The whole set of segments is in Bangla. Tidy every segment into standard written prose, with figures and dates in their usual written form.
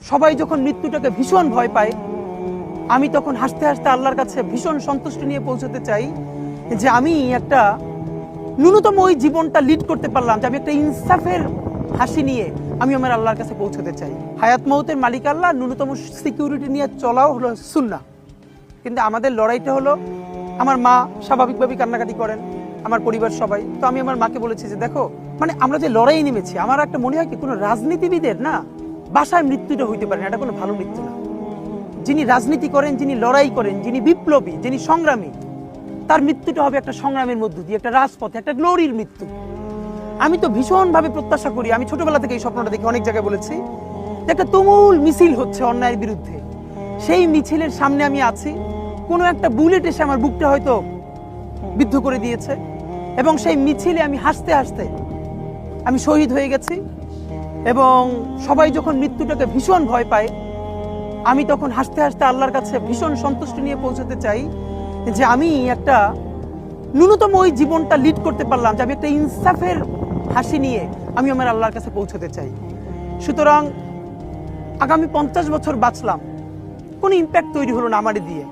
সবাই যখন মৃত্যুটাকে ভীষণ ভয় পায়, আমি তখন হাসতে হাসতে আল্লাহর কাছে ভীষণ সন্তুষ্টি নিয়ে পৌঁছতে চাই যে আমি একটা ন্যূনতম ওই জীবনটা লিড করতে পারলাম, যে আমি একটা ইনসাফের হাসি নিয়ে আমি আমার আল্লাহর কাছে পৌঁছতে চাই। হায়াত মৌতের মালিক আল্লাহ, ন্যূনতম সিকিউরিটি নিয়ে চলাও হলো সুন্নাহ। কিন্তু আমাদের লড়াইটা হলো, আমার মা স্বাভাবিকভাবেই কান্নাকাটি করেন, আমার পরিবার সবাই। তো আমি আমার মাকে বলেছি যে দেখো, মানে আমরা যে লড়াই নেমেছি, আমার একটা মনে হয় কি কোনো রাজনীতিবিদের না বাসায় মৃত্যুটা হইতে পারে না, এটা কোনো ভালো মৃত্যু না। যিনি রাজনীতি করেন, যিনি লড়াই করেন, যিনি বিপ্লবী, যিনি সংগ্রামী, তার মৃত্যুটা হবে একটা সংগ্রামের মধ্য দিয়ে, একটা রাজপথে, একটা গ্লোরির মৃত্যু। আমি তো ভীষণভাবে প্রত্যাশা করি, আমি ছোটবেলা থেকে এই স্বপ্নটা দেখি, অনেক জায়গায় বলেছি, যে একটা তুমুল মিছিল হচ্ছে অন্যায়ের বিরুদ্ধে, সেই মিছিলের সামনে আমি আছি, কোনো একটা বুলেট এসে আমার বুকটা হয়তো বিদ্ধ করে দিয়েছে, এবং সেই মিছিলে আমি হাসতে হাসতে আমি শহীদ হয়ে গেছি। এবং সবাই যখন মৃত্যুটাকে ভীষণ ভয় পায়, আমি তখন হাসতে হাসতে আল্লাহর কাছে ভীষণ সন্তুষ্টি নিয়ে পৌঁছতে চাই যে আমি একটা ন্যূনতম ওই জীবনটা লিড করতে পারলাম, যে আমি একটা ইনসাফের হাসি নিয়ে আমি আমার আল্লাহর কাছে পৌঁছতে চাই। সুতরাং আগামী 50 বছর বাঁচলাম, কোনো ইম্প্যাক্ট তৈরি হলো না আমারে দিয়ে,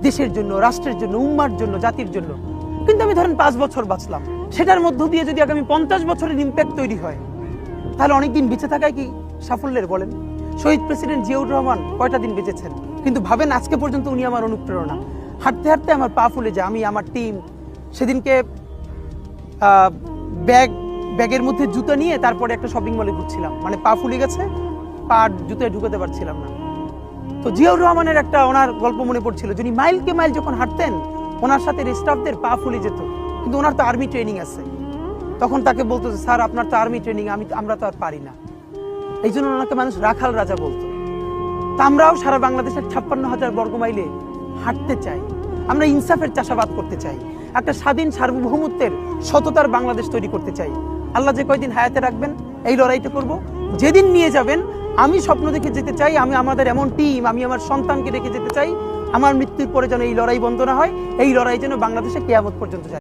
দেশের জন্য, রাষ্ট্রের জন্য, উম্মার জন্য, জাতির জন্য। কিন্তু আমি ধরেন 5 বছর বাঁচলাম, সেটার মধ্য দিয়ে যদি আগামী 50 বছরের ইম্প্যাক্ট তৈরি হয়, তাহলে অনেকদিন বেঁচে থাকায় কি সাফল্যের বলেন? শহীদ প্রেসিডেন্ট জিয়াউর রহমান কয়টা দিন বেঁচেছেন, কিন্তু ভাবেন আজকে পর্যন্ত উনি আমার অনুপ্রেরণা। হাঁটতে হাঁটতে আমার পা ফুলে যায়, আমি, আমার টিম সেদিনকে ব্যাগের মধ্যে জুতো নিয়ে তারপরে একটা শপিং মলে ঘুরছিলাম, মানে পা ফুলে গেছে, পা জুতোয় ঢুকাতে পারছিলাম না। তো জিয়াউর রহমানের একটা ওনার গল্প মনে পড়ছিল, যিনি মাইলকে মাইল যখন হাঁটতেন, ওনার সাথে স্টাফদের পা ফুলে যেত, কিন্তু ওনার তো আর্মি ট্রেনিং আছে। তখন তাকে বলতো যে স্যার আপনার তো আর্মি ট্রেনিং, আমরা তো আর পারি না। এই জন্য ওনাকে মানুষ রাখাল রাজা বলতো। তা আমরাও সারা বাংলাদেশের 56,000 বর্গ মাইলে হাঁটতে চাই, আমরা ইনসাফের চাষাবাদ করতে চাই, একটা স্বাধীন সার্বভৌমত্বের সততার বাংলাদেশ তৈরি করতে চাই। আল্লাহ যে কয়দিন হায়াতে রাখবেন এই লড়াইটা করব। যেদিন নিয়ে যাবেন, আমি স্বপ্ন দেখে যেতে চাই, আমি আমাদের এমন টিম, আমি আমার সন্তানকে রেখে যেতে চাই, আমার মৃত্যুর পরে যেন এই লড়াই বন্ধ না হয়, এই লড়াই যেন বাংলাদেশে কিয়ামত পর্যন্ত যায়।